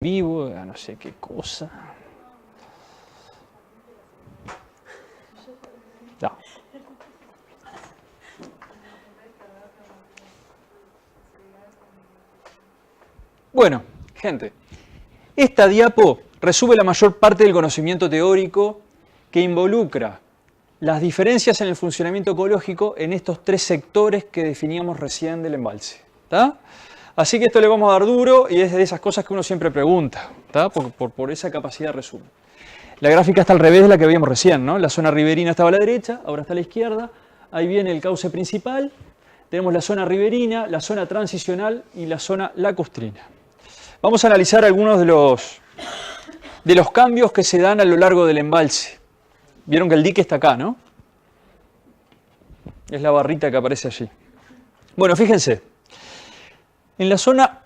vivo, no sé qué cosa. No. Bueno, gente, esta diapo resume la mayor parte del conocimiento teórico que involucra las diferencias en el funcionamiento ecológico en estos tres sectores que definíamos recién del embalse. ¿Tá? Así que esto le vamos a dar duro y es de esas cosas que uno siempre pregunta, ¿tá? Por esa capacidad de resumen. La gráfica está al revés de la que veíamos recién, ¿no? La zona riberina estaba a la derecha, ahora está a la izquierda. Ahí viene el cauce principal. Tenemos la zona riberina, la zona transicional y la zona lacustrina. Vamos a analizar algunos de los cambios que se dan a lo largo del embalse. Vieron que el dique está acá, ¿no? Es la barrita que aparece allí. Bueno, fíjense. En la zona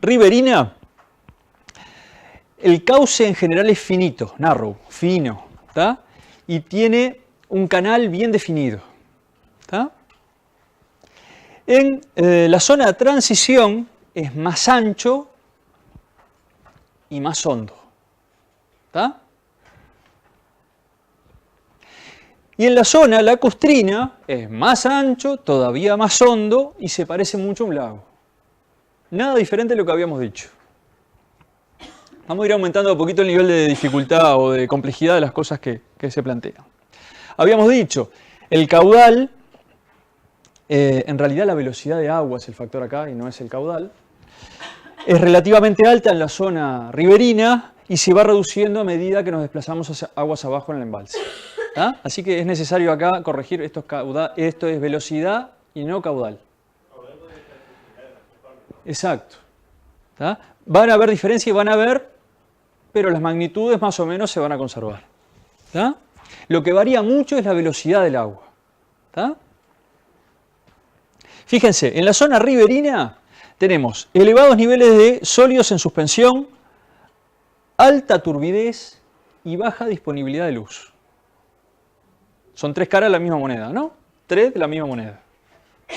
riberina, el cauce en general es finito, narrow, fino, ¿tá? Y tiene un canal bien definido, ¿tá? En la zona de transición es más ancho y más hondo, ¿tá? Y en la zona lacustrina es más ancho, todavía más hondo y se parece mucho a un lago. Nada diferente de lo que habíamos dicho. Vamos a ir aumentando un poquito el nivel de dificultad o de complejidad de las cosas que se plantean. Habíamos dicho, el caudal, en realidad la velocidad de agua es el factor acá y no es el caudal, es relativamente alta en la zona riberina y se va reduciendo a medida que nos desplazamos hacia aguas abajo en el embalse. ¿Ah? Así que es necesario acá corregir, esto es velocidad y no caudal. Exacto. ¿Tá? Van a haber diferencias y van a haber, pero las magnitudes más o menos se van a conservar. ¿Tá? Lo que varía mucho es la velocidad del agua. ¿Tá? Fíjense, en la zona riberina tenemos elevados niveles de sólidos en suspensión, alta turbidez y baja disponibilidad de luz. Son tres caras de la misma moneda, ¿no? Tres de la misma moneda.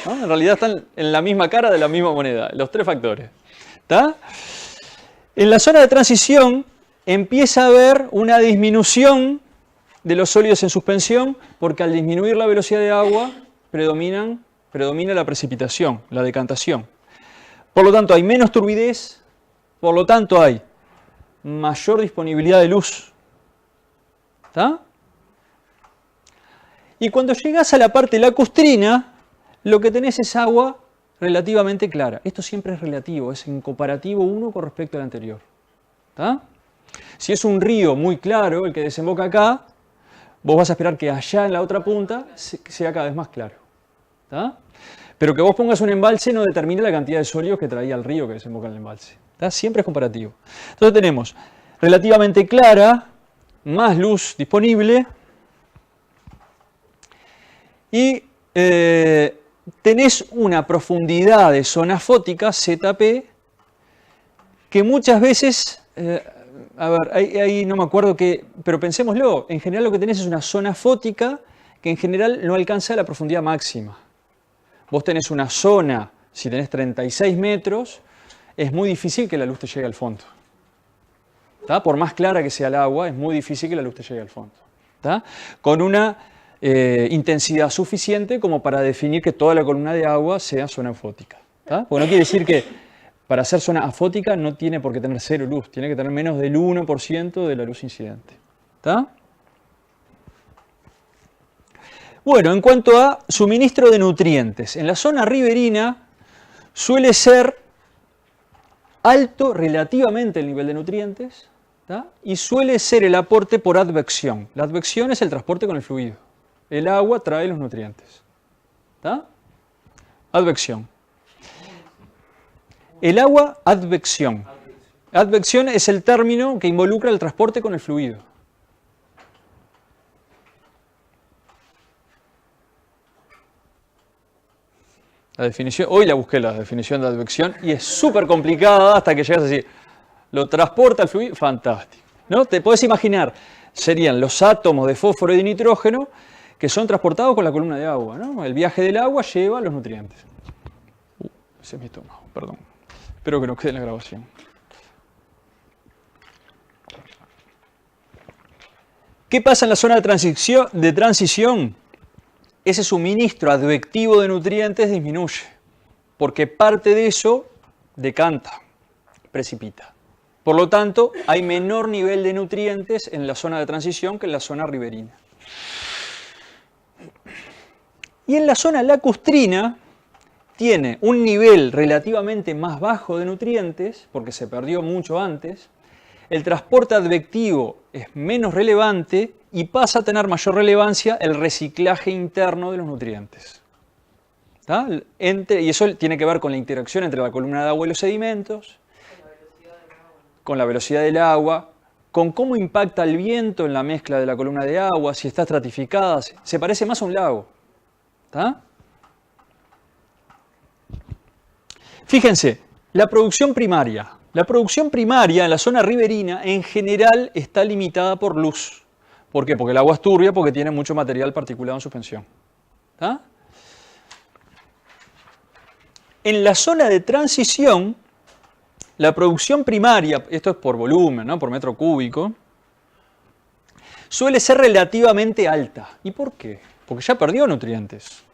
¿No? En realidad están en la misma cara de la misma moneda, los tres factores. ¿Tá? En la zona de transición empieza a haber una disminución de los sólidos en suspensión porque al disminuir la velocidad de agua predomina la precipitación, la decantación. Por lo tanto hay menos turbidez, por lo tanto hay mayor disponibilidad de luz. ¿Tá? Y cuando llegas a la parte lacustrina, lo que tenés es agua relativamente clara. Esto siempre es relativo, es en comparativo uno con respecto al anterior. ¿Tá? Si es un río muy claro, el que desemboca acá, vos vas a esperar que allá en la otra punta sea cada vez más claro. ¿Tá? Pero que vos pongas un embalse no determina la cantidad de sólidos que traía el río que desemboca en el embalse. ¿Tá? Siempre es comparativo. Entonces tenemos relativamente clara, más luz disponible y tenés una profundidad de zona fótica, ZP, que muchas veces, a ver, ahí no me acuerdo qué, pero pensémoslo, en general lo que tenés es una zona fótica que en general no alcanza la profundidad máxima. Vos tenés una zona, si tenés 36 metros, es muy difícil que la luz te llegue al fondo. ¿Tá? Por más clara que sea el agua, es muy difícil que la luz te llegue al fondo. ¿Tá? Con una intensidad suficiente como para definir que toda la columna de agua sea zona afótica. ¿Tá? Porque no quiere decir que para ser zona afótica no tiene por qué tener cero luz, tiene que tener menos del 1% de la luz incidente. ¿Tá? Bueno, en cuanto a suministro de nutrientes, en la zona riberina suele ser alto relativamente el nivel de nutrientes, ¿tá? Y suele ser el aporte por advección. La advección es el transporte con el fluido. El agua trae los nutrientes. ¿Tá? Advección. El agua, advección. Advección es el término que involucra el transporte con el fluido. La definición, hoy la busqué la definición de advección y es súper complicada hasta que llegas a decir, lo transporta el fluido, fantástico. ¿No? Te podés imaginar, serían los átomos de fósforo y de nitrógeno que son transportados con la columna de agua, ¿no? El viaje del agua lleva los nutrientes. Ese es mi estómago, perdón. Espero que no quede en la grabación. ¿Qué pasa en la zona de transición? Ese suministro advectivo de nutrientes disminuye, porque parte de eso decanta, precipita. Por lo tanto, hay menor nivel de nutrientes en la zona de transición que en la zona riberina. Y en la zona lacustrina tiene un nivel relativamente más bajo de nutrientes, porque se perdió mucho antes. El transporte advectivo es menos relevante y pasa a tener mayor relevancia el reciclaje interno de los nutrientes. Y eso tiene que ver con la interacción entre la columna de agua y los sedimentos, con la velocidad del agua, con cómo impacta el viento en la mezcla de la columna de agua, si está estratificada, se parece más a un lago. ¿Está? Fíjense, la producción primaria. La producción primaria en la zona riberina en general está limitada por luz. ¿Por qué? Porque el agua es turbia, porque tiene mucho material particulado en suspensión. ¿Está? En la zona de transición, la producción primaria, esto es por volumen, ¿no? Por metro cúbico, suele ser relativamente alta. ¿Y por qué? Porque ya perdió nutrientes.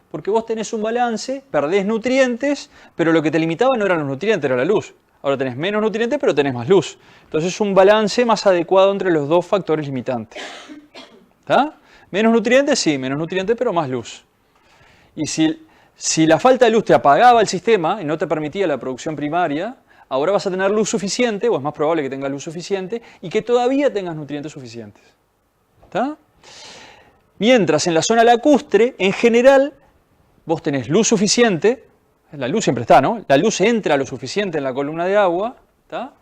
Porque vos tenés un balance, perdés nutrientes, pero lo que te limitaba no eran los nutrientes, era la luz. Ahora tenés menos nutrientes, pero tenés más luz. Entonces es un balance más adecuado entre los dos factores limitantes. ¿Está? Menos nutrientes, sí, menos nutrientes, pero más luz. Y si la falta de luz te apagaba el sistema y no te permitía la producción primaria, ahora vas a tener luz suficiente, o es más probable que tengas luz suficiente, y que todavía tengas nutrientes suficientes. ¿Está? Mientras en la zona lacustre, en general, vos tenés luz suficiente, la luz siempre está, ¿no? La luz entra lo suficiente en la columna de agua, ¿está?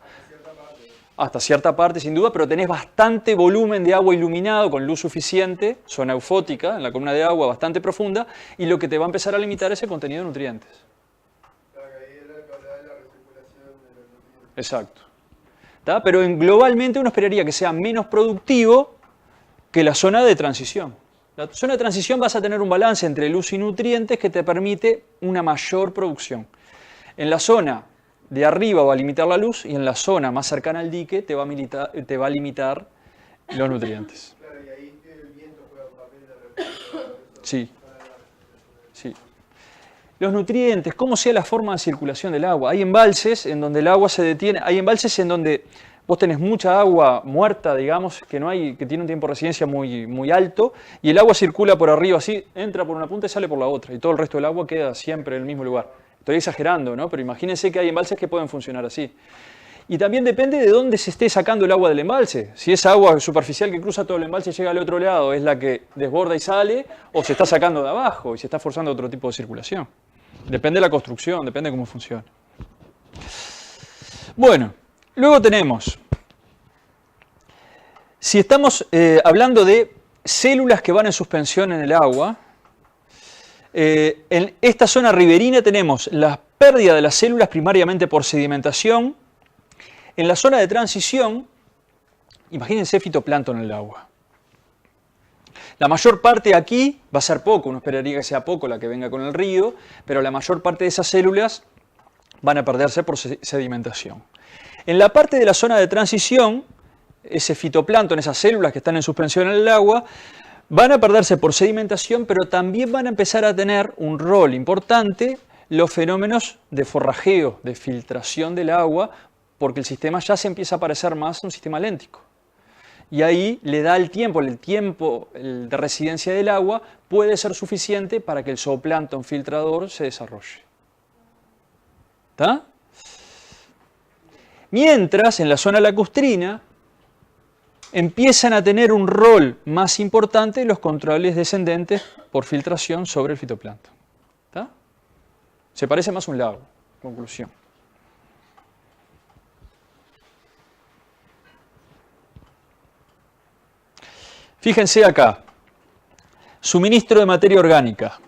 Hasta cierta parte, sin duda, pero tenés bastante volumen de agua iluminado con luz suficiente, zona eufótica, en la columna de agua bastante profunda, y lo que te va a empezar a limitar es el contenido de nutrientes. Exacto. ¿Está? Pero globalmente uno esperaría que sea menos productivo que la zona de transición. La zona de transición vas a tener un balance entre luz y nutrientes que te permite una mayor producción. En la zona de arriba va a limitar la luz y en la zona más cercana al dique te va a limitar los nutrientes. Claro, y ahí el viento juega un papel de Sí. Sí. Los nutrientes, ¿cómo sea la forma de circulación del agua? Hay embalses en donde el agua se detiene, hay embalses en donde vos tenés mucha agua muerta, digamos, que tiene un tiempo de residencia muy alto, y el agua circula por arriba así, entra por una punta y sale por la otra, y todo el resto del agua queda siempre en el mismo lugar. Estoy exagerando, ¿no? Pero imagínense que hay embalses que pueden funcionar así. Y también depende de dónde se esté sacando el agua del embalse. Si es agua superficial que cruza todo el embalse y llega al otro lado, es la que desborda y sale, o se está sacando de abajo y se está forzando otro tipo de circulación. Depende de la construcción, depende de cómo funciona. Bueno, luego tenemos, si estamos hablando de células que van en suspensión en el agua, en esta zona riberina tenemos la pérdida de las células primariamente por sedimentación. En la zona de transición, imagínense fitoplancton en el agua. La mayor parte aquí va a ser poco, uno esperaría que sea poco la que venga con el río, pero la mayor parte de esas células van a perderse por sedimentación. En la parte de la zona de transición, ese fitoplancton, esas células que están en suspensión en el agua, van a perderse por sedimentación, pero también van a empezar a tener un rol importante los fenómenos de forrajeo, de filtración del agua, porque el sistema ya se empieza a parecer más a un sistema léntico. Y ahí le da el tiempo de residencia del agua puede ser suficiente para que el zooplancton filtrador se desarrolle. ¿Está? Mientras, en la zona lacustrina, empiezan a tener un rol más importante los controles descendentes por filtración sobre el fitoplancton. ¿Está? Se parece más a un lago, conclusión. Fíjense acá, suministro de materia orgánica,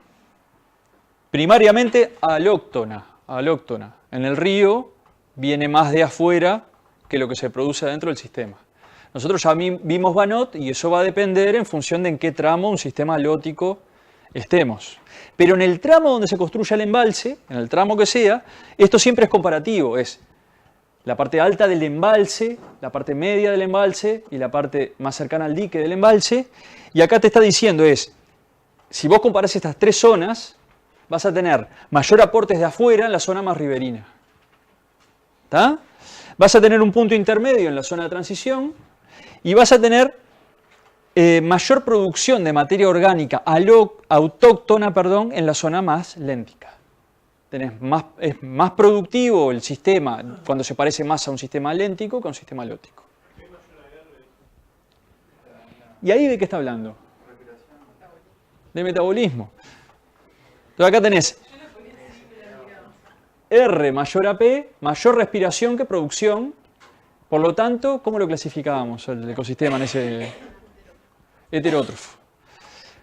primariamente alóctona. En el río viene más de afuera que lo que se produce dentro del sistema. Nosotros ya vimos Banot y eso va a depender en función de en qué tramo un sistema alótico estemos. Pero en el tramo donde se construya el embalse, en el tramo que sea, esto siempre es comparativo, es la parte alta del embalse, la parte media del embalse y la parte más cercana al dique del embalse. Y acá te está diciendo si vos comparás estas tres zonas, vas a tener mayor aportes de afuera en la zona más riberina. ¿Tá? Vas a tener un punto intermedio en la zona de transición y vas a tener mayor producción de materia orgánica autóctona, en la zona más léntica. Es más productivo el sistema cuando se parece más a un sistema léntico que a un sistema alótico. ¿Y ahí de qué está hablando? De metabolismo. Entonces acá tenés R mayor a P, mayor respiración que producción. Por lo tanto, ¿cómo lo clasificábamos el ecosistema en ese heterótrofo?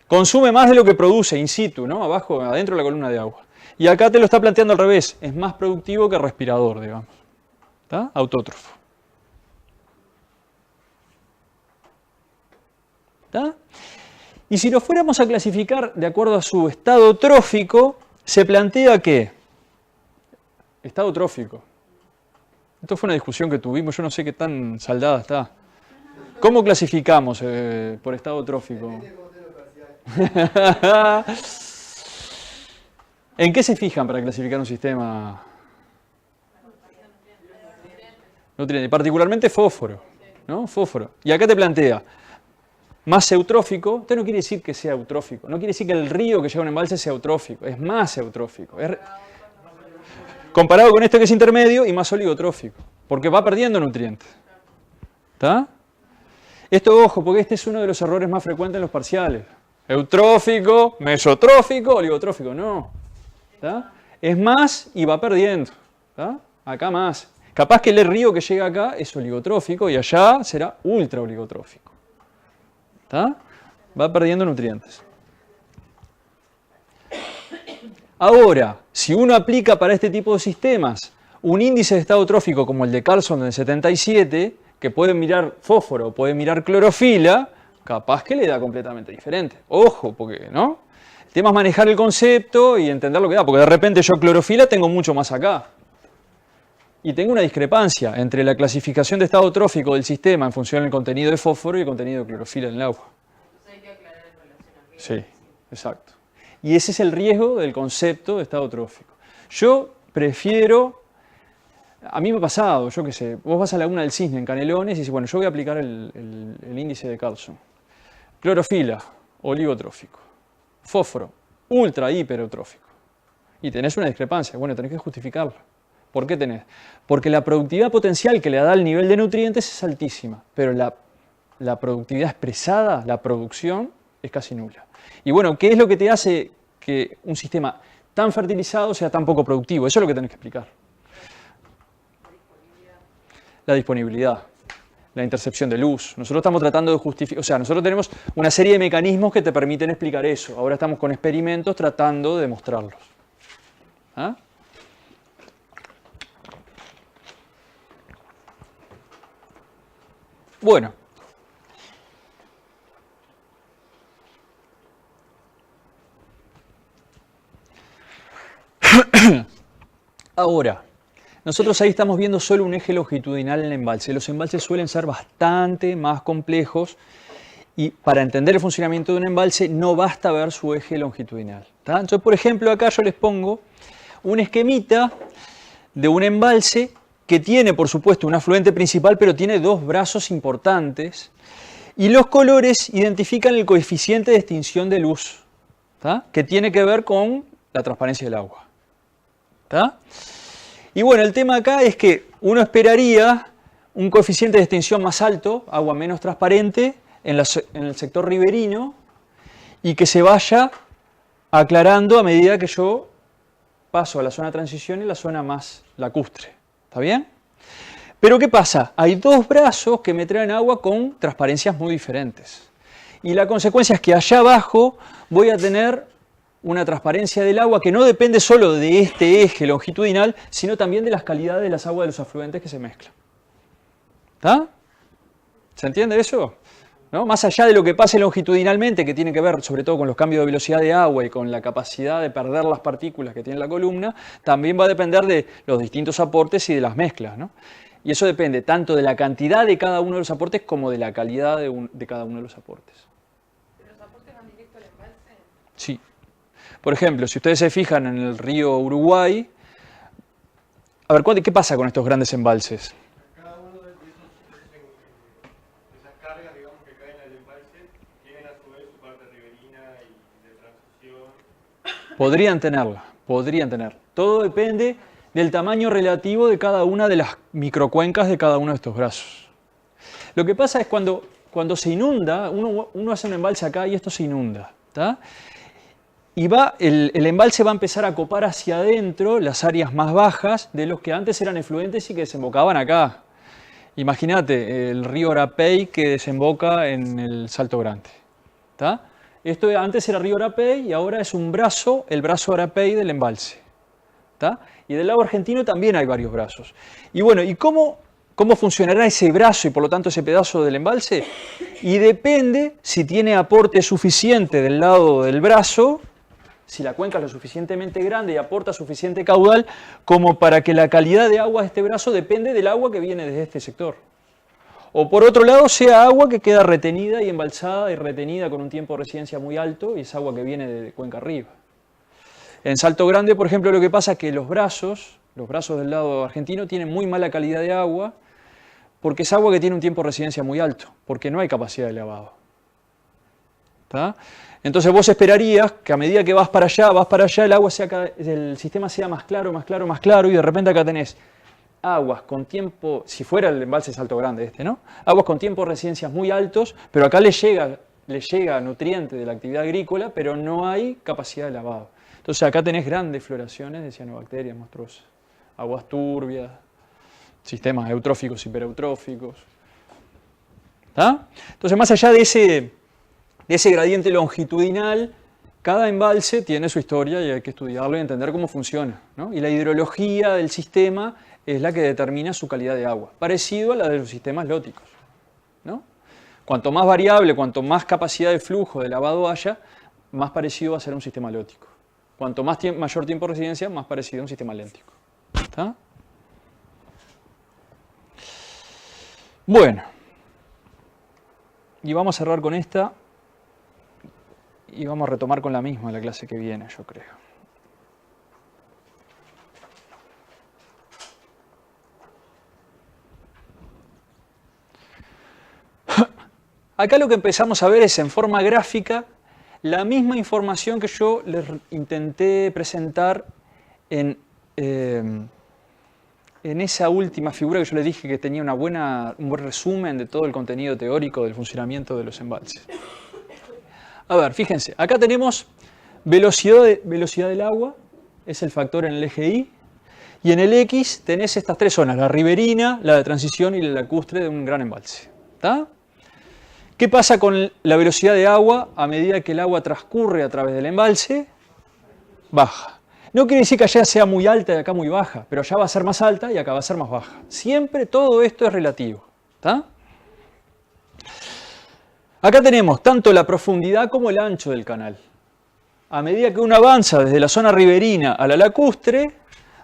Consume más de lo que produce in situ, ¿no? Abajo, adentro de la columna de agua. Y acá te lo está planteando al revés, es más productivo que respirador, digamos. ¿Está? Autótrofo. ¿Está? Y si lo fuéramos a clasificar de acuerdo a su estado trófico, se plantea que estado trófico. Esto fue una discusión que tuvimos, yo no sé qué tan saldada está. ¿Cómo clasificamos por estado trófico? ¿En qué se fijan para clasificar un sistema? Nutriente, particularmente fósforo, ¿no? Fósforo. Y acá te plantea más eutrófico. Esto no quiere decir que sea eutrófico, no quiere decir que el río que lleva un embalse sea eutrófico, es más eutrófico. Comparado con este que es intermedio y más oligotrófico, porque va perdiendo nutrientes. ¿Está? Esto, ojo, porque este es uno de los errores más frecuentes en los parciales. Eutrófico, mesotrófico, oligotrófico, no. ¿Está? Es más y va perdiendo. ¿Está? Acá más. Capaz que el río que llega acá es oligotrófico y allá será ultra oligotrófico. ¿Está? Va perdiendo nutrientes. Ahora, si uno aplica para este tipo de sistemas un índice de estado trófico como el de Carlson del 77, que puede mirar fósforo, puede mirar clorofila, capaz que le da completamente diferente. Ojo, porque, ¿no? El tema es manejar el concepto y entender lo que da, porque de repente yo clorofila tengo mucho más acá. Y tengo una discrepancia entre la clasificación de estado trófico del sistema en función del contenido de fósforo y el contenido de clorofila en el agua. Entonces hay que aclarar en relación a qué. Sí, exacto. Y ese es el riesgo del concepto de estado trófico. Yo prefiero, a mí me ha pasado, yo qué sé, vos vas a la Laguna del Cisne en Canelones y dices, bueno, yo voy a aplicar el índice de Carlson. Clorofila, oligotrófico. Fósforo, ultra hiperotrófico. Y tenés una discrepancia, bueno, tenés que justificarla. ¿Por qué tenés? Porque la productividad potencial que le da el nivel de nutrientes es altísima, pero la productividad expresada, la producción, es casi nula. Y bueno, ¿qué es lo que te hace que un sistema tan fertilizado sea tan poco productivo? Eso es lo que tenés que explicar. La disponibilidad, la intercepción de luz. Nosotros estamos tratando de justificar, o sea, nosotros tenemos una serie de mecanismos que te permiten explicar eso. Ahora estamos con experimentos tratando de demostrarlos. ¿Ah? Bueno. Ahora, nosotros ahí estamos viendo solo un eje longitudinal en el embalse. Los embalses suelen ser bastante más complejos y para entender el funcionamiento de un embalse no basta ver su eje longitudinal. ¿Tá? Entonces, por ejemplo, acá yo les pongo un esquemita de un embalse que tiene, por supuesto, un afluente principal, pero tiene dos brazos importantes y los colores identifican el coeficiente de extinción de luz, ¿tá? Que tiene que ver con la transparencia del agua. ¿Tá? Y bueno, el tema acá es que uno esperaría un coeficiente de extinción más alto, agua menos transparente, en el sector riberino y que se vaya aclarando a medida que yo paso a la zona de transición y la zona más lacustre. ¿Está bien? Pero ¿qué pasa? Hay dos brazos que me traen agua con transparencias muy diferentes. Y la consecuencia es que allá abajo voy a tener una transparencia del agua que no depende solo de este eje longitudinal, sino también de las calidades de las aguas de los afluentes que se mezclan. ¿Está? ¿Se entiende eso? ¿no? Más allá de lo que pase longitudinalmente, que tiene que ver sobre todo con los cambios de velocidad de agua y con la capacidad de perder las partículas que tiene la columna, también va a depender de los distintos aportes y de las mezclas, ¿no? Y eso depende tanto de la cantidad de cada uno de los aportes como de la calidad de cada uno de los aportes. ¿Los aportes van directo al embalse? Sí. Por ejemplo, si ustedes se fijan en el río Uruguay, a ver, ¿qué pasa con estos grandes embalses? Cada uno de esas cargas, digamos, que caen al embalse, tienen a su vez su parte riberina y de transición. Podrían tener. Todo depende del tamaño relativo de cada una de las microcuencas de cada uno de estos brazos. Lo que pasa es cuando se inunda, uno hace un embalse acá y esto se inunda, ¿tá? Y el embalse va a empezar a copar hacia adentro las áreas más bajas de los que antes eran efluentes y que desembocaban acá. Imagínate el río Arapey que desemboca en el Salto Grande, ¿tá? Esto antes era río Arapey y ahora es un brazo, el brazo Arapey del embalse, ¿tá? Y del lado argentino también hay varios brazos. Y bueno, ¿y cómo funcionará ese brazo y por lo tanto ese pedazo del embalse? Y depende si tiene aporte suficiente del lado del brazo, si la cuenca es lo suficientemente grande y aporta suficiente caudal como para que la calidad de agua de este brazo depende del agua que viene desde este sector. O por otro lado, sea agua que queda retenida y embalsada y retenida con un tiempo de residencia muy alto y es agua que viene de cuenca arriba. En Salto Grande, por ejemplo, lo que pasa es que los brazos del lado argentino tienen muy mala calidad de agua porque es agua que tiene un tiempo de residencia muy alto, porque no hay capacidad de lavado. ¿Tá? Entonces vos esperarías que a medida que vas para allá, el sistema sea más claro, y de repente acá tenés aguas con tiempo, si fuera el embalse Salto Grande ¿no? Aguas con tiempos de residencia muy altos, pero acá le llega nutriente de la actividad agrícola, pero no hay capacidad de lavado. Entonces acá tenés grandes floraciones de cianobacterias monstruosas, aguas turbias, sistemas eutróficos, hipereutróficos. ¿Tá? Entonces más allá de ese gradiente longitudinal, cada embalse tiene su historia y hay que estudiarlo y entender cómo funciona, ¿no? Y la hidrología del sistema es la que determina su calidad de agua, parecido a la de los sistemas lóticos, ¿no? Cuanto más variable, cuanto más capacidad de flujo de lavado haya, más parecido va a ser un sistema lótico. Cuanto mayor tiempo de residencia, más parecido a un sistema léntico. ¿Está? Bueno, y vamos a cerrar con esta y vamos a retomar con la misma la clase que viene, yo creo. Acá lo que empezamos a ver es en forma gráfica la misma información que yo les intenté presentar en esa última figura que yo les dije que tenía un buen resumen de todo el contenido teórico del funcionamiento de los embalses. A ver, fíjense, acá tenemos velocidad del agua, es el factor en el eje Y, y en el X tenés estas tres zonas, la riberina, la de transición y la lacustre de un gran embalse. ¿Tá? ¿Qué pasa con la velocidad de agua a medida que el agua transcurre a través del embalse? Baja. No quiere decir que allá sea muy alta y acá muy baja, pero allá va a ser más alta y acá va a ser más baja. Siempre todo esto es relativo. ¿Tá? Acá tenemos tanto la profundidad como el ancho del canal. A medida que uno avanza desde la zona riberina a la lacustre,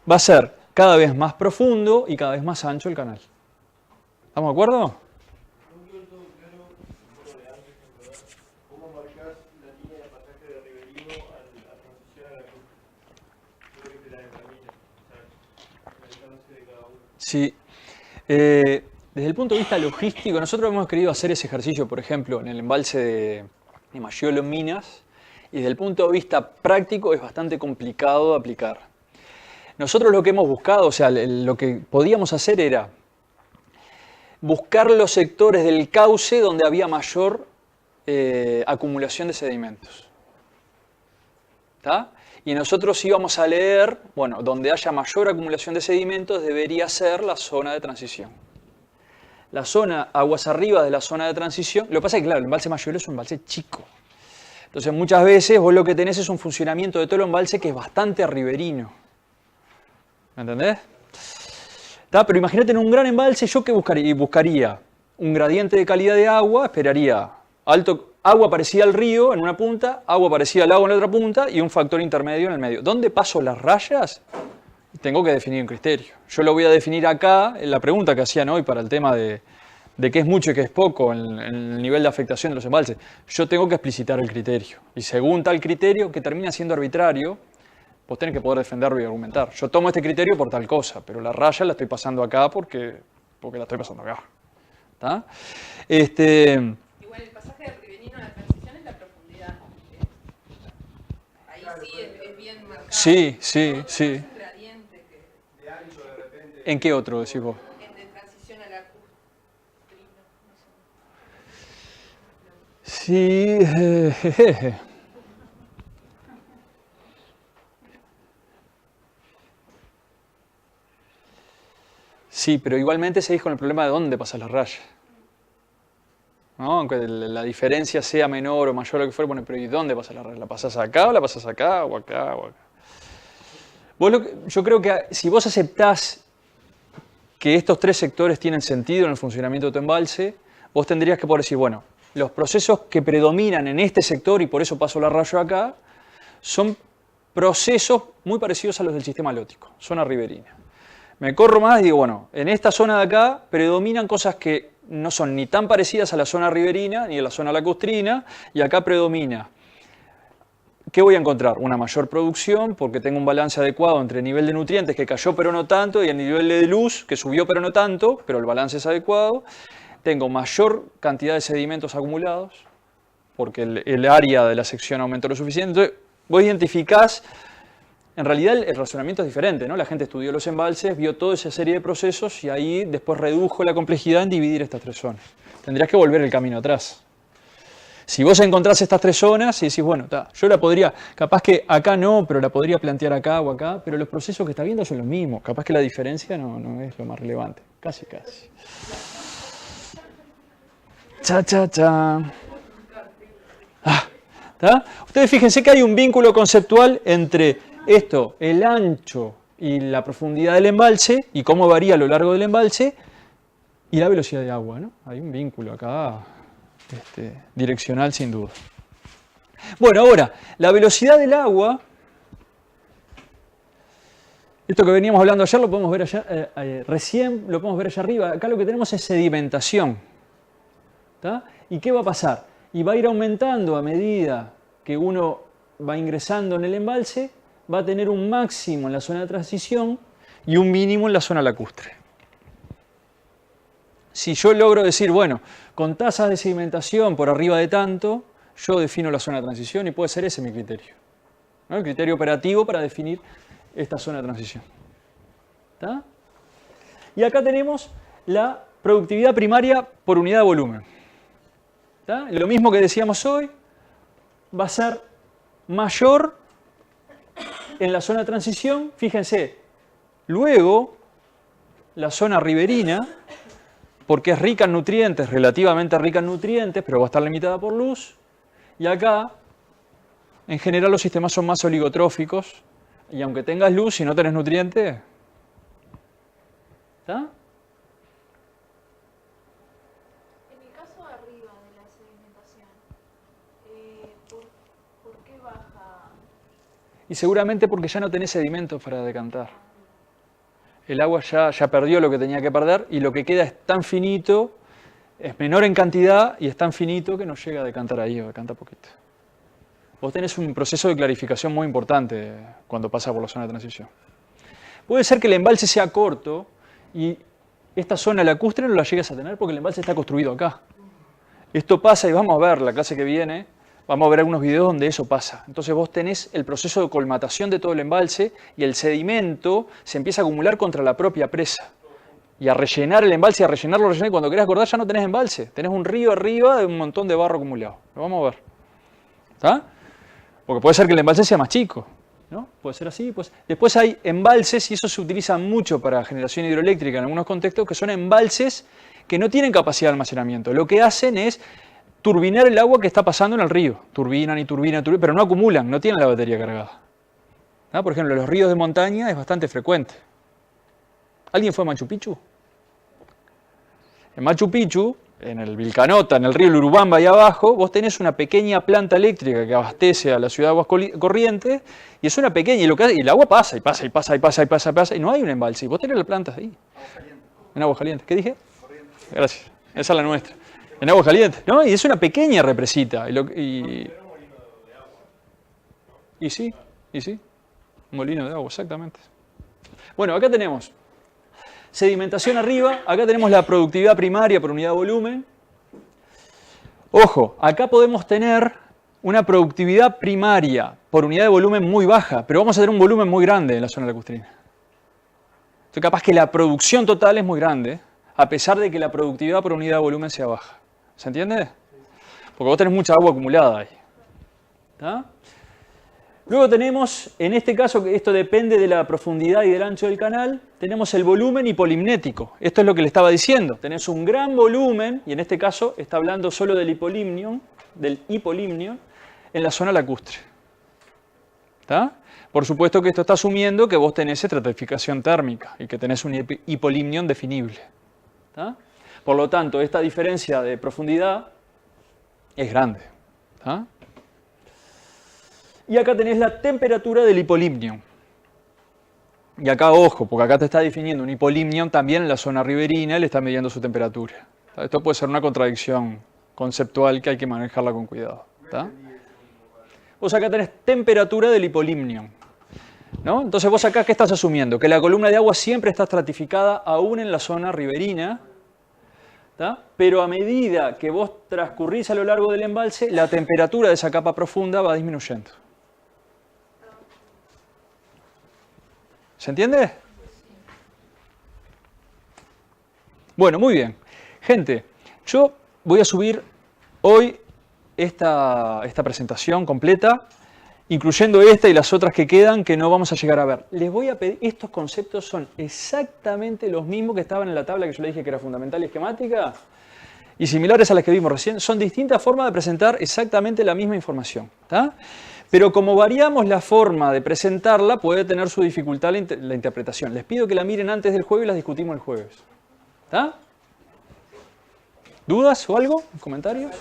va a ser cada vez más profundo y cada vez más ancho el canal. ¿Estamos de acuerdo? ¿Cómo marcás la línea de pasaje de riberino a transición a la cruz? Creo que te la determina, o sea, el alcance de cada uno. Sí. Desde el punto de vista logístico, nosotros hemos querido hacer ese ejercicio, por ejemplo, en el embalse de Mayolo en Minas, y desde el punto de vista práctico es bastante complicado de aplicar. Nosotros lo que hemos buscado, o sea, lo que podíamos hacer era buscar los sectores del cauce donde había mayor acumulación de sedimentos. ¿Tá? Y nosotros íbamos a leer, bueno, donde haya mayor acumulación de sedimentos debería ser la zona de transición. La zona aguas arriba de la zona de transición, lo que pasa es que claro, el embalse Mayolo es un embalse chico. Entonces muchas veces vos lo que tenés es un funcionamiento de todo el embalse que es bastante riberino. ¿Me entendés? ¿Tá? Pero imagínate en un gran embalse, ¿yo qué buscaría? Buscaría un gradiente de calidad de agua, esperaría agua parecida al río en una punta, agua parecida al lago en la otra punta y un factor intermedio en el medio. ¿Dónde paso las rayas? Tengo que definir un criterio. Yo lo voy a definir acá, en la pregunta que hacían hoy para el tema de qué es mucho y qué es poco en el nivel de afectación de los embalses. Yo tengo que explicitar el criterio. Y según tal criterio, que termina siendo arbitrario, vos tenés que poder defenderlo y argumentar. Yo tomo este criterio por tal cosa, pero la raya la estoy pasando acá porque la estoy pasando acá. ¿Tá? Igual el pasaje de Riverino a la transición es la profundidad. Ahí sí es bien marcado. Sí. Es un gradiente que... De ancho de repente. ¿En qué otro decís vos? De transición a la custrina, no sé. Sí, sí, pero igualmente seguís con el problema de dónde pasas la raya. ¿No? Aunque la diferencia sea menor o mayor o lo que fuera, bueno, pero ¿y dónde pasas la raya? ¿La pasás acá o la pasás acá o acá o acá? Yo creo que si vos aceptás que estos tres sectores tienen sentido en el funcionamiento de tu embalse, vos tendrías que poder decir, bueno, los procesos que predominan en este sector, y por eso paso la raya acá, son procesos muy parecidos a los del sistema alótico, zona riberina. Me corro más y digo, bueno, en esta zona de acá predominan cosas que no son ni tan parecidas a la zona riberina ni a la zona lacustrina, y acá predomina. ¿Qué voy a encontrar? Una mayor producción, porque tengo un balance adecuado entre el nivel de nutrientes que cayó pero no tanto, y el nivel de luz que subió pero no tanto, pero el balance es adecuado. Tengo mayor cantidad de sedimentos acumulados, porque el área de la sección aumentó lo suficiente. Entonces, vos identificás, en realidad el razonamiento es diferente, ¿no? La gente estudió los embalses, vio toda esa serie de procesos y ahí después redujo la complejidad en dividir estas tres zonas. Tendrías que volver el camino atrás. Si vos encontrás estas tres zonas y decís, bueno, yo la podría, capaz que acá no, pero la podría plantear acá o acá, pero los procesos que está viendo son los mismos. Capaz que la diferencia no es lo más relevante. Casi. Ustedes fíjense que hay un vínculo conceptual entre esto, el ancho y la profundidad del embalse, y cómo varía a lo largo del embalse, y la velocidad de agua, ¿no? Hay un vínculo acá direccional sin duda. Bueno, ahora, la velocidad del agua, esto que veníamos hablando ayer lo podemos ver allá, recién lo podemos ver allá arriba. Acá lo que tenemos es sedimentación. ¿Tá? ¿Y qué va a pasar? Y va a ir aumentando a medida que uno va ingresando en el embalse, va a tener un máximo en la zona de transición y un mínimo en la zona lacustre. Si yo logro decir, bueno, con tasas de sedimentación por arriba de tanto, yo defino la zona de transición y puede ser ese mi criterio, ¿no? El criterio operativo para definir esta zona de transición. ¿Tá? Y acá tenemos la productividad primaria por unidad de volumen. ¿Tá? Lo mismo que decíamos hoy, va a ser mayor en la zona de transición. Fíjense, luego la zona riberina, porque es rica en nutrientes, relativamente rica en nutrientes, pero va a estar limitada por luz. Y acá, en general, los sistemas son más oligotróficos. Y aunque tengas luz, si no tenés nutrientes, ¿está? En el caso de arriba de la sedimentación, ¿por qué baja? Y seguramente porque ya no tenés sedimentos para decantar. El agua ya perdió lo que tenía que perder y lo que queda es tan finito, es menor en cantidad y es tan finito que no llega a decantar ahí o decanta poquito. Vos tenés un proceso de clarificación muy importante cuando pasa por la zona de transición. Puede ser que el embalse sea corto y esta zona lacustre no la llegues a tener porque el embalse está construido acá. Esto pasa y vamos a ver la clase que viene, vamos a ver algunos videos donde eso pasa. Entonces vos tenés el proceso de colmatación de todo el embalse y el sedimento se empieza a acumular contra la propia presa. Y a rellenar el embalse, y cuando querés acordar ya no tenés embalse. Tenés un río arriba de un montón de barro acumulado. Lo vamos a ver. ¿Está? Porque puede ser que el embalse sea más chico, ¿no? Puede ser así. Pues. Después hay embalses, y eso se utiliza mucho para generación hidroeléctrica en algunos contextos, que son embalses que no tienen capacidad de almacenamiento. Lo que hacen es turbinar el agua que está pasando en el río. Turbinan, pero no acumulan, no tienen la batería cargada. ¿Ah? Por ejemplo, los ríos de montaña es bastante frecuente. ¿Alguien fue a Machu Picchu? En Machu Picchu en el Vilcanota, en el río Urubamba ahí abajo, vos tenés una pequeña planta eléctrica que abastece a la ciudad de Aguas Corrientes, y es una pequeña, y el agua pasa, y pasa, y pasa, y pasa, y pasa, y pasa, y no hay un embalse, y vos tenés la planta ahí. En Aguas Calientes. ¿Qué dije? Gracias. Esa es la nuestra. En Aguas Calientes, ¿no? Y es una pequeña represita. Y sí, un molino de agua, exactamente. Bueno, acá tenemos sedimentación arriba, acá tenemos la productividad primaria por unidad de volumen. Ojo, acá podemos tener una productividad primaria por unidad de volumen muy baja, pero vamos a tener un volumen muy grande en la zona lacustrina. Entonces capaz que la producción total es muy grande, a pesar de que la productividad por unidad de volumen sea baja. ¿Se entiende? Porque vos tenés mucha agua acumulada ahí. ¿Está? Luego tenemos, en este caso, que esto depende de la profundidad y del ancho del canal, tenemos el volumen hipolimnético. Esto es lo que le estaba diciendo. Tenés un gran volumen, y en este caso está hablando solo del hipolimnion, en la zona lacustre. ¿Está? Por supuesto que esto está asumiendo que vos tenés estratificación térmica y que tenés un hipolimnion definible. ¿Está? Por lo tanto, esta diferencia de profundidad es grande. ¿Está? Y acá tenés la temperatura del hipolimnion. Y acá, ojo, porque acá te está definiendo un hipolimnion también en la zona riberina y le está midiendo su temperatura. Esto puede ser una contradicción conceptual que hay que manejarla con cuidado. ¿Está? Vos acá tenés temperatura del hipolimnion, ¿no? Entonces vos acá, ¿qué estás asumiendo? Que la columna de agua siempre está estratificada aún en la zona riberina, ¿está? Pero a medida que vos transcurrís a lo largo del embalse, la temperatura de esa capa profunda va disminuyendo. ¿Se entiende? Bueno, muy bien. Gente, yo voy a subir hoy esta presentación completa, incluyendo esta y las otras que quedan que no vamos a llegar a ver. Les voy a pedir, estos conceptos son exactamente los mismos que estaban en la tabla que yo le dije que era fundamental y esquemática, y similares a las que vimos recién. Son distintas formas de presentar exactamente la misma información. ¿Está? Pero como variamos la forma de presentarla, puede tener su dificultad la interpretación. Les pido que la miren antes del jueves y las discutimos el jueves. ¿Está? ¿Dudas o algo? ¿Comentarios?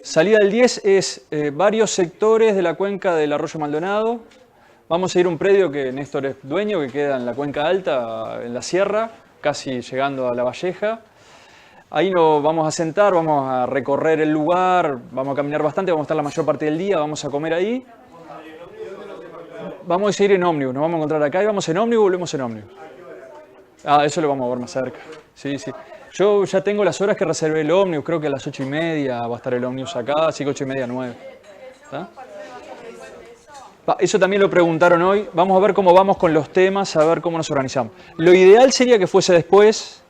Salida del 10 es varios sectores de la cuenca del arroyo Maldonado. Vamos a ir a un predio que Néstor es dueño, que queda en la cuenca alta, en la sierra, casi llegando a La Valleja. Ahí nos vamos a sentar, vamos a recorrer el lugar, vamos a caminar bastante, vamos a estar la mayor parte del día, vamos a comer ahí. Vamos a ir en ómnibus, nos vamos a encontrar acá y vamos en ómnibus y volvemos en ómnibus. Ah, eso lo vamos a ver más cerca. Sí, sí. Yo ya tengo las horas que reservé el ómnibus, creo que a las 8:30 va a estar el ómnibus acá, así que 8:30, 9. ¿Está? Eso también lo preguntaron hoy. Vamos a ver cómo vamos con los temas, a ver cómo nos organizamos. Lo ideal sería que fuese después,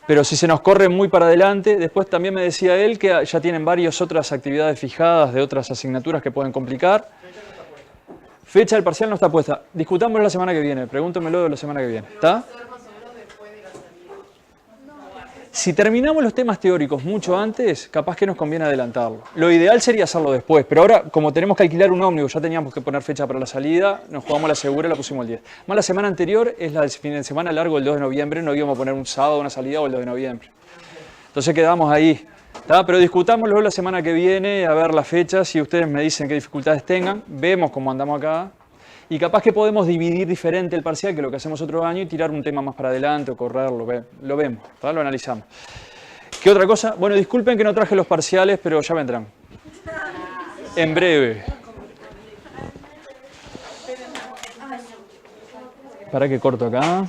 pero si se nos corre muy para adelante, después también me decía él que ya tienen varias otras actividades fijadas de otras asignaturas que pueden complicar. Fecha del parcial no está puesta. Discutámoslo la semana que viene, pregúntemelo la semana que viene. ¿Está? Si terminamos los temas teóricos mucho antes, capaz que nos conviene adelantarlo. Lo ideal sería hacerlo después, pero ahora, como tenemos que alquilar un ómnibus, ya teníamos que poner fecha para la salida, nos jugamos la segura y la pusimos el 10. Más la semana anterior es la del fin de semana largo, el 2 de noviembre, no íbamos a poner un sábado una salida o el 2 de noviembre. Entonces quedamos ahí. ¿Está? Pero discutámoslo la semana que viene, a ver las fechas, si ustedes me dicen qué dificultades tengan, vemos cómo andamos acá. Y capaz que podemos dividir diferente el parcial que lo que hacemos otro año y tirar un tema más para adelante o correrlo, lo vemos, ¿tá? Lo analizamos. ¿Qué otra cosa? Bueno, disculpen que no traje los parciales, pero ya vendrán. En breve. ¿Para qué corto acá?